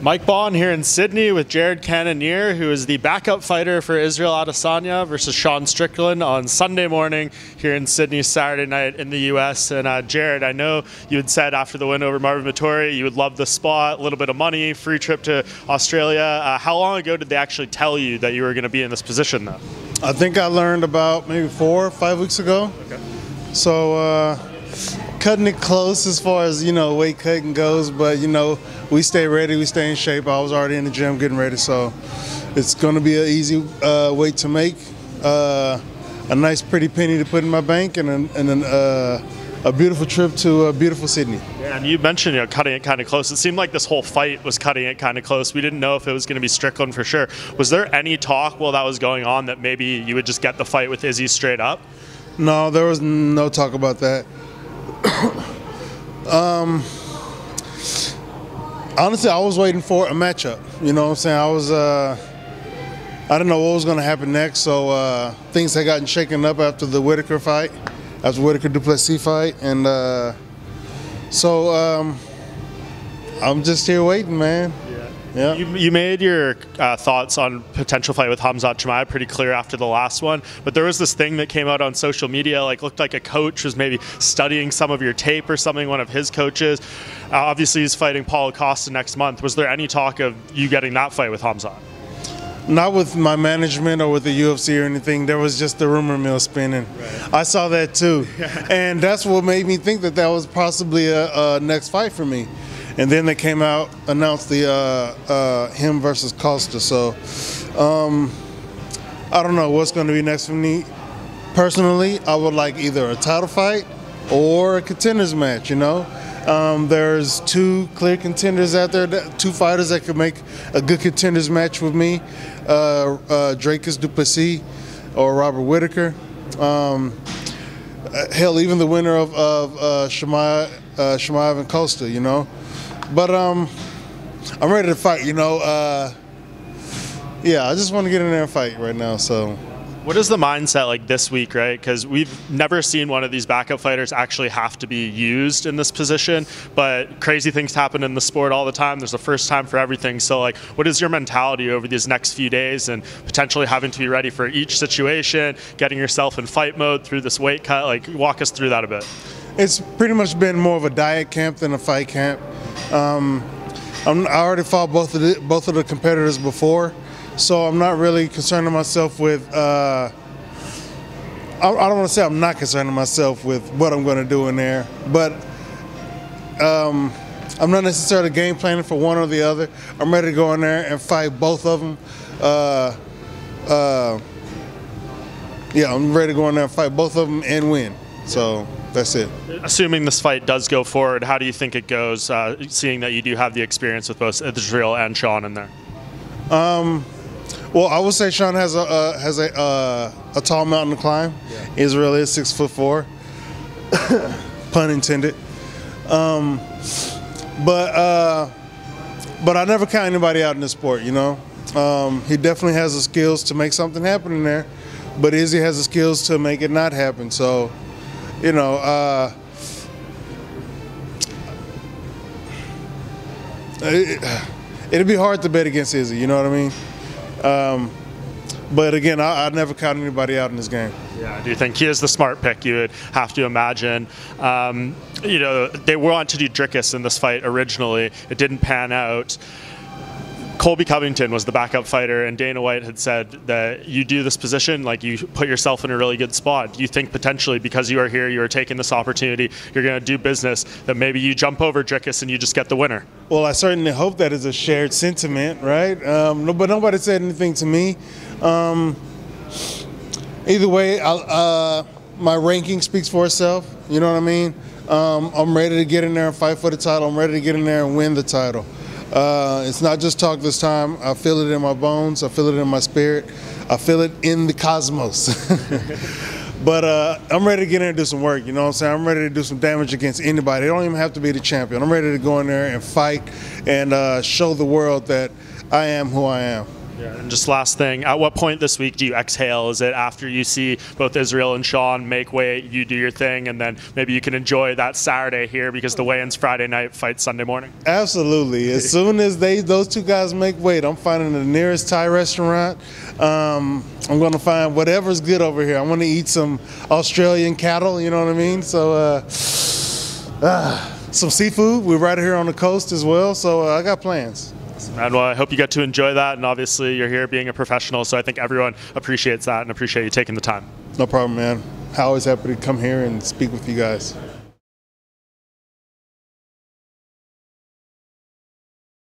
Mike Bohn here in Sydney with Jared Cannonier, who is the backup fighter for Israel Adesanya versus Strickland on Sunday morning here in Sydney, Saturday night in the US. And Jared, I know you had said after the win over Marvin Vettori, you would love the spot, a little bit of money, free trip to Australia. How long ago did they actually tell you that you were going to be in this position, though? I think I learned about maybe 4 or 5 weeks ago. Okay. So cutting it close as far as, weight cutting goes, but, we stay ready, we stay in shape. I was already in the gym getting ready, so it's going to be an easy weight to make, a nice pretty penny to put in my bank, and a beautiful trip to beautiful Sydney. Yeah, and you mentioned cutting it kind of close. It seemed like this whole fight was cutting it kind of close. We didn't know if it was going to be Strickland for sure. Was there any talk while that was going on that maybe you would just get the fight with Izzy straight up? No, there was no talk about that. Honestly, I was waiting for a matchup. You know what I'm saying? I didn't know what was going to happen next, so things had gotten shaken up after the Whittaker fight, after the Whittaker Plessis fight, and so I'm just here waiting, man. Yeah. You made your thoughts on potential fight with Chimaev pretty clear after the last one, but there was this thing that came out on social media, looked like a coach was maybe studying some of your tape or something, one of his coaches. Obviously, he's fighting Costa next month. Was there any talk of you getting that fight with Hamzat? Not with my management or with the UFC or anything. There was just the rumor mill spinning. Right. I saw that too, and that's what made me think that was possibly a next fight for me. And then they came out, announced the him versus Costa. So I don't know what's going to be next for me. Personally, I would like either a title fight or a contenders match. There's 2 clear contenders out there, 2 fighters that could make a good contenders match with me. Dracus du Plessis or Robert Whittaker. Hell, even the winner of Chimaev and Costa. But I'm ready to fight, yeah, I just want to get in there and fight right now. So, what is the mindset like this week, right? Because we've never seen one of these backup fighters actually have to be used in this position, but crazy things happen in the sport all the time. There's a first time for everything. So, what is your mentality over these next few days and potentially having to be ready for each situation, getting yourself in fight mode through this weight cut? Walk us through that a bit. It's pretty much been more of a diet camp than a fight camp. I already fought both of the competitors before, so I'm not really concerning myself with. I don't want to say I'm not concerning myself with what I'm going to do in there, but I'm not necessarily game planning for one or the other. I'm ready to go in there and fight both of them. Yeah, I'm ready to go in there and fight both of them and win. So. That's it. Assuming this fight does go forward, how do you think it goes, seeing that you do have the experience with both Israel and Sean in there? Well, I would say Sean has a tall mountain to climb. Yeah. Israel is 6'4", pun intended. But I never count anybody out in this sport. He definitely has the skills to make something happen in there, but Izzy has the skills to make it not happen. So. It'd be hard to bet against Izzy, you know what I mean? But again, I never count anybody out in this game. Yeah, do you think he is the smart pick? You would have to imagine. They wanted to do Dricus in this fight originally. It didn't pan out. Colby Covington was the backup fighter, and Dana White had said that you do this position, you put yourself in a really good spot. Do you think potentially because you are here, you are taking this opportunity, you're going to do business, that maybe you jump over Dricus and you just get the winner? Well, I certainly hope that is a shared sentiment, right? But nobody said anything to me. Either way, my ranking speaks for itself. You know what I mean? I'm ready to get in there and fight for the title. I'm ready to get in there and win the title. It's not just talk this time. I feel it in my bones. I feel it in my spirit. I feel it in the cosmos. But I'm ready to get in and do some work. You know what I'm saying? I'm ready to do some damage against anybody. They don't even have to be the champion. I'm ready to go in there and fight and show the world that I am who I am. Yeah, and just last thing, at what point this week do you exhale? Is it after you see both Israel and Sean make weight, you do your thing, and then maybe you can enjoy that Saturday here because the weigh-in's Friday night, fight Sunday morning? Absolutely. As soon as those two guys make weight, I'm finding the nearest Thai restaurant. I'm going to find whatever's good over here. I want to eat some Australian cattle, you know what I mean? So some seafood. We're right here on the coast as well, so I got plans. And well, I hope you get to enjoy that, and obviously you're here being a professional, so I think everyone appreciates that and appreciate you taking the time. No problem, man. Always happy to come here and speak with you guys.